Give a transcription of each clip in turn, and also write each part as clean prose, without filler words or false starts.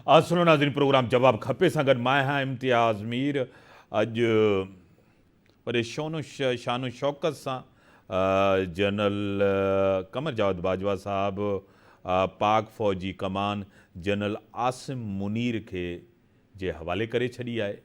सुनो नाज़रीन, प्रोग्राम जवाब खपे सां गॾु मां आहियां इम्तियाज़ मीर। अॼु वॾे शान शौकत सां जनरल कमर जावेद बाजवा साहब पाक फ़ौजी कमान जनरल आसिम मुनीर खे जे हवाले करे छॾी आहे।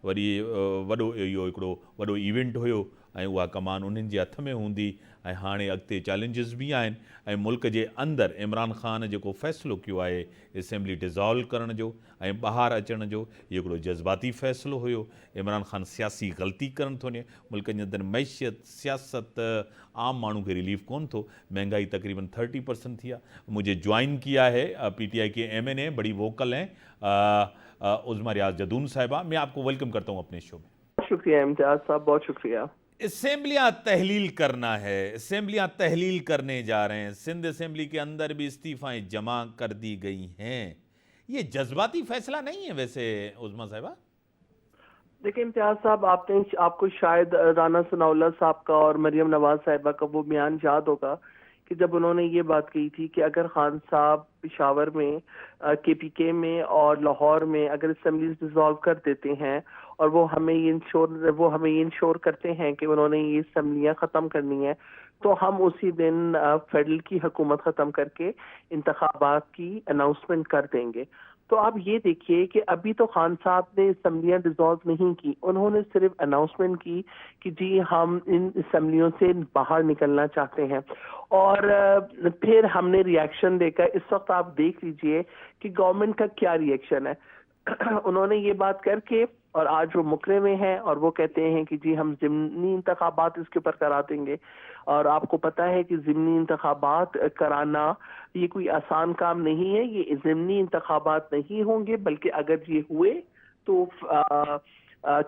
वॾो इहो हिकिड़ो वॾो इवेंट हुयो ऐं उहा कमान उन्हनि जे हथ में हूंदी ऐं हाणे अॻिते चैलेंजिस बि आहिनि। ऐं मुल्क जे अंदरि इमरान ख़ान जेको फ़ैसिलो कयो आहे असेंबली डिज़ॉल्व करण जो ऐं ॿाहिरि अचण जो, इहो हिकिड़ो जज़्बाती फ़ैसिलो हुयो। इमरान ख़ान सियासी ग़लती करणु थो वञे। मुल्क जे अंदरि मैशियत सियासत आम माण्हू खे रिलीफ कोन थो। महंगाई तकरीबन 30% थी आहे। मुझे ज्वाइन किया है PTI के MNA बड़ी वोकल हैं उज़्मा रियाज जदून साहिबा। मैं आपको वेलकम करता हूँ अपने शो में। शुक्रिया इम्तियाज साहब, बहुत शुक्रिया। असेंबलियाँ तहलील करना है, असेंबलियाँ तहलील करने जा रहे हैं। सिंध असेंबली के अंदर भी इस्तीफ़ाएँ जमा कर दी गई हैं। ये जज्बाती फैसला नहीं है वैसे उज़्मा साहिबा? देखिए इम्तियाज साहब, आपको शायद राना सनाउल्लाह साहब का और मरियम नवाज साहिबा का वो बयान याद होगा कि जब उन्होंने ये बात कही थी कि अगर खान साहब पेशावर में KPK में और लाहौर में अगर असेंबलीज डिसॉल्व कर देते हैं और वो हमें ये इंश्योर करते हैं कि उन्होंने ये असेंबलियाँ ख़त्म करनी है, तो हम उसी दिन फेडरल की हुकूमत ख़त्म करके इंतखाबात की अनाउंसमेंट कर देंगे। तो आप ये देखिए कि अभी तो खान साहब ने असेंबलियां डिसॉल्व नहीं की, उन्होंने सिर्फ अनाउंसमेंट की कि जी हम इन असेंबलियों से बाहर निकलना चाहते हैं। और फिर हमने रिएक्शन देखा। इस वक्त आप देख लीजिए कि गवर्नमेंट का क्या रिएक्शन है। उन्होंने ये बात करके और आज वो मुकरे में हैं और वो कहते हैं कि जी हम ज़िमनी इंतखाबात इसके ऊपर करा देंगे। और आपको पता है कि ज़िमनी इंतखाबात कराना ये कोई आसान काम नहीं है। ये ज़िमनी इंतखाबात नहीं होंगे, बल्कि अगर ये हुए तो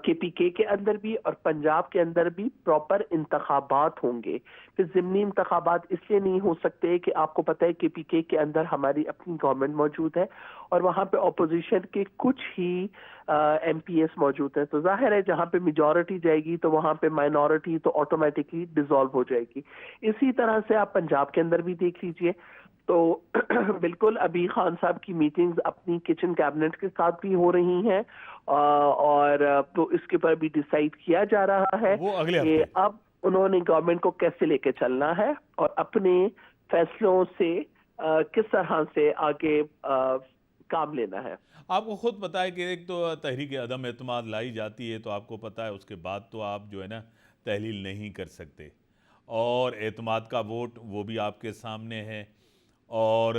KPK के अंदर भी और पंजाब के अंदर भी प्रॉपर इंतखाबात होंगे। फिर ज़िमनी इंतखाबात इसलिए नहीं हो सकते कि आपको पता है KPK के अंदर हमारी अपनी गवर्नमेंट मौजूद है और वहाँ पे अपोजिशन के कुछ ही MPs मौजूद है। तो जाहिर है जहाँ पे मेजॉरिटी जाएगी तो वहाँ पे माइनॉरिटी तो ऑटोमेटिकली डिसॉल्व हो जाएगी। इसी तरह से आप पंजाब के अंदर भी देख लीजिए। तो बिल्कुल अभी खान साहब की मीटिंग्स अपनी किचन कैबिनेट के साथ भी हो रही हैं और तो इसके ऊपर भी डिसाइड किया जा रहा है कि अब उन्होंने गवर्नमेंट को कैसे लेके चलना है और अपने फैसलों से किस तरह से आगे काम लेना है। आपको खुद पता है कि एक तो तहरीक अदम एतमाद लाई जाती है, तो आपको पता है उसके बाद तो आप जो है ना तहलील नहीं कर सकते, और एतमाद का वोट वो भी आपके सामने है। और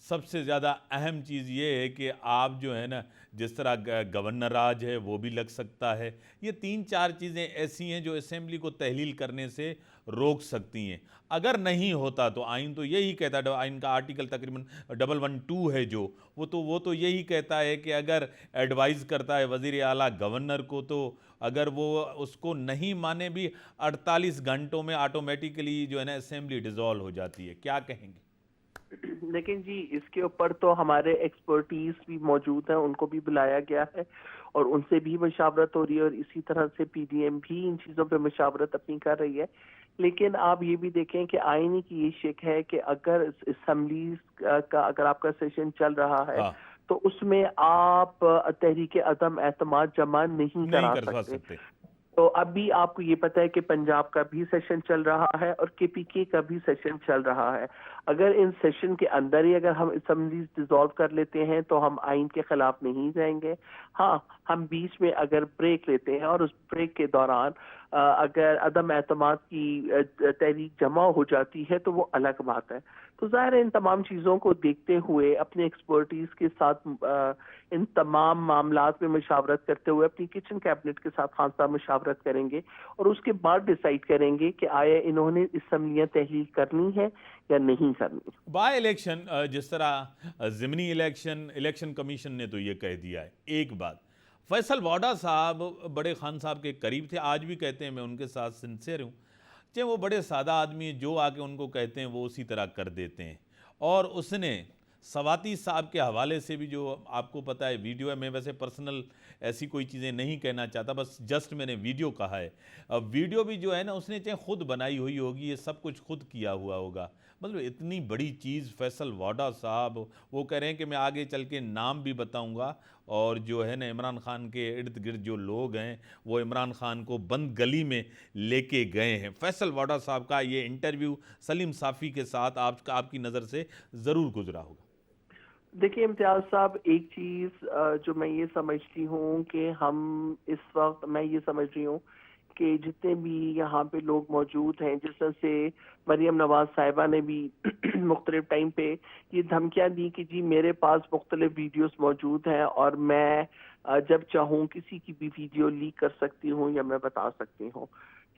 सबसे ज़्यादा अहम चीज़ ये है कि आप जो है ना जिस तरह गवर्नर राज है वो भी लग सकता है। ये 3-4 चीज़ें ऐसी हैं जो असेंबली को तहलील करने से रोक सकती हैं। अगर नहीं होता तो आइन तो यही कहता है, आइन का आर्टिकल तकरीबन 112 है जो वो तो यही कहता है कि अगर एडवाइज़ करता है वज़ीर आला गवर्नर को, तो अगर वो उसको नहीं माने भी 48 घंटों में ऑटोमेटिकली जो है ना असेंबली डिसॉल्व हो जाती है। क्या कहेंगे? लेकिन जी इसके ऊपर तो हमारे एक्सपर्टीज भी मौजूद हैं, उनको भी बुलाया गया है और उनसे भी मशावरत हो रही है और इसी तरह से PDM भी इन चीज़ों पे मशावरत अपनी कर रही है। लेकिन आप ये भी देखें कि आईनी की ये शिक है कि अगर असेंबलीज का अगर आपका सेशन चल रहा है तो उसमें आप तहरीक अदम एतमाद जमा नहीं करा सकते। तो अभी आपको ये पता है कि पंजाब का भी सेशन चल रहा है और KPK का भी सेशन चल रहा है। अगर इन सेशन के अंदर ही अगर हम असेंबलीज डिसॉल्व कर लेते हैं तो हम आइन के खिलाफ नहीं जाएंगे। हाँ, हम बीच में अगर ब्रेक लेते हैं और उस ब्रेक के दौरान अगर अदम एतमाद की तहरीक जमा हो जाती है तो वो अलग बात है। तो ज़ाहिर है इन तमाम चीज़ों को देखते हुए अपने एक्सपर्टीज़ के साथ इन तमाम मामलात में मशावरत करते हुए अपनी किचन कैबिनेट के साथ खान साहब मशावरत करेंगे और उसके बाद डिसाइड करेंगे कि आया इन्होंने असेंबलियाँ तहलील करनी है या नहीं करनी। बाय इलेक्शन जिस तरह ज़िमनी इलेक्शन कमीशन ने तो ये कह दिया है। एक बात, फैसल वाडा साहब बड़े खान साहब के करीब थे, आज भी कहते हैं, मैं उनके साथ सिंसियर हूँ। चाहे वो बड़े सादा आदमी जो आके उनको कहते हैं वो उसी तरह कर देते हैं। और उसने सवाती साहब के हवाले से भी जो आपको पता है वीडियो है, मैं वैसे पर्सनल ऐसी कोई चीज़ें नहीं कहना चाहता, बस जस्ट मैंने वीडियो कहा है। अब वीडियो भी जो है ना उसने चाहे खुद बनाई हुई होगी, ये सब कुछ खुद किया हुआ होगा। मतलब इतनी बड़ी चीज़ फैसल वाडा साहब, वो कह रहे हैं कि मैं आगे चल के नाम भी बताऊंगा, और जो है ना इमरान खान के इर्द गिर्द जो लोग हैं वो इमरान खान को बंद गली में लेके गए हैं। फैसल वाडा साहब का ये इंटरव्यू सलीम साफ़ी के साथ आपकी नज़र से ज़रूर गुजरा होगा। देखिए इम्तियाज साहब, एक चीज जो मैं ये समझती हूँ कि हम इस वक्त, मैं ये समझ रही हूँ कि जितने भी यहाँ पे लोग मौजूद हैं, जिस तरह से मरियम नवाज साहिबा ने भी मुख्तलिफ टाइम पे ये धमकियां दी कि जी मेरे पास मुख्तलिफ वीडियोस मौजूद हैं और मैं जब चाहूँ किसी की भी वीडियो लीक कर सकती हूँ या मैं बता सकती हूँ।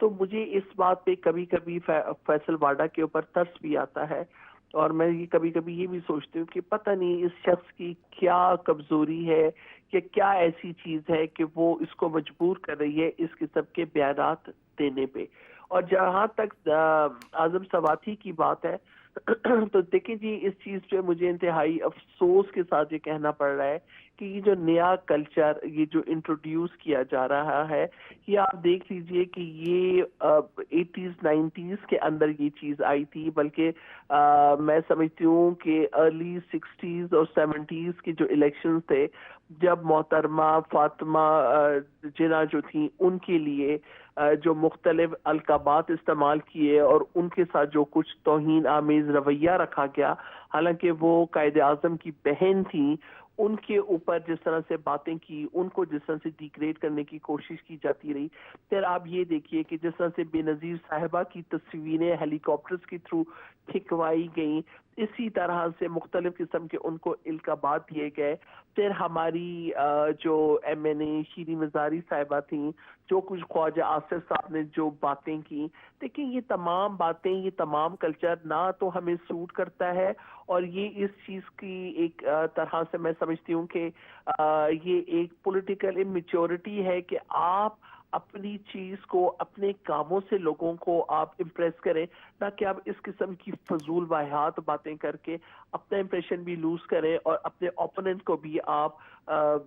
तो मुझे इस बात पे कभी कभी फैसल वाडा के ऊपर तरस भी आता है, और मैं ये कभी कभी ये भी सोचती हूँ कि पता नहीं इस शख्स की क्या कमजोरी है, कि क्या ऐसी चीज है कि वो इसको मजबूर कर रही है इस किस्म के बयानात देने पे। और जहां तक आजम सवाती की बात है तो देखिए जी, इस चीज पे मुझे इंतहाई अफसोस के साथ ये कहना पड़ रहा है कि ये जो नया कल्चर ये जो इंट्रोड्यूस किया जा रहा है, ये आप देख लीजिए कि ये 80s 90s के अंदर ये चीज आई थी, बल्कि मैं समझती हूँ कि अर्ली 60s और 70s के जो इलेक्शंस थे, जब मोहतरमा फातिमा जिन्ना जो थी उनके लिए जो मुख्तलिफ अलकाबात इस्तेमाल किए और उनके साथ जो कुछ तौहीन आमेज रवैया रखा गया, हालांकि वो कायदे आजम की बहन थी, उनके ऊपर जिस तरह से बातें की, उनको जिस तरह से डिग्रेड करने की कोशिश की जाती रही। फिर आप ये देखिए कि जिस तरह से बेनजीर साहिबा की तस्वीरें हेलीकॉप्टर्स के थ्रू खिंचवाई गई, इसी तरह से मुख्तलिफ किस्म के उनको इल्काबात दिए गए। फिर हमारी जो MNA शीरी मजारी साहिबा थी, जो कुछ ख्वाजा आसिफ साहब ने जो बातें की, देखिए ये तमाम बातें, ये तमाम कल्चर ना तो हमें सूट करता है, और ये इस चीज की एक तरह से मैं समझती हूँ कि ये एक पॉलिटिकल इमेच्योरिटी है कि आप अपनी चीज को, अपने कामों से लोगों को आप इम्प्रेस करें, ना कि आप इस किस्म की फजूल वाहियात बातें करके अपना इंप्रेशन भी लूज करें और अपने ओपोनेंट को भी आप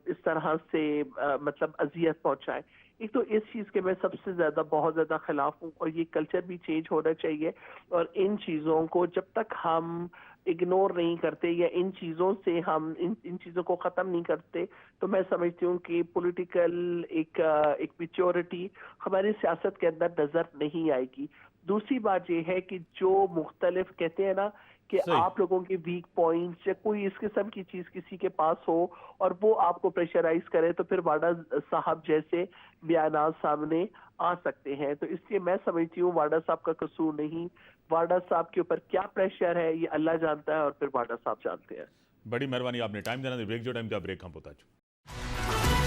इस तरह से मतलब अजियत पहुंचाएं। एक तो इस चीज के मैं सबसे ज्यादा बहुत ज्यादा खिलाफ हूँ, और ये कल्चर भी चेंज होना चाहिए। और इन चीजों को जब तक हम इग्नोर नहीं करते या इन चीजों से हम इन चीजों को खत्म नहीं करते, तो मैं समझती हूँ कि पॉलिटिकल एक मेच्योरिटी हमारी सियासत के अंदर नजर नहीं आएगी। दूसरी बात यह है कि जो मुख्तलिफ कहते हैं ना कि सही। आप लोगों के वीक पॉइंट्स या कोई इस किस्म की चीज किसी के पास हो और वो आपको प्रेशराइज करे, तो फिर वाडा साहब जैसे बयानात सामने आ सकते हैं। तो इसलिए मैं समझती हूँ वाडा साहब का कसूर नहीं, वाडा साहब के ऊपर क्या प्रेशर है ये अल्लाह जानता है और फिर वाडा साहब जानते हैं। बड़ी मेहरबानी, आपने टाइम देना, ब्रेक जो टाइम था ब्रेक हम पहुंचा चुके।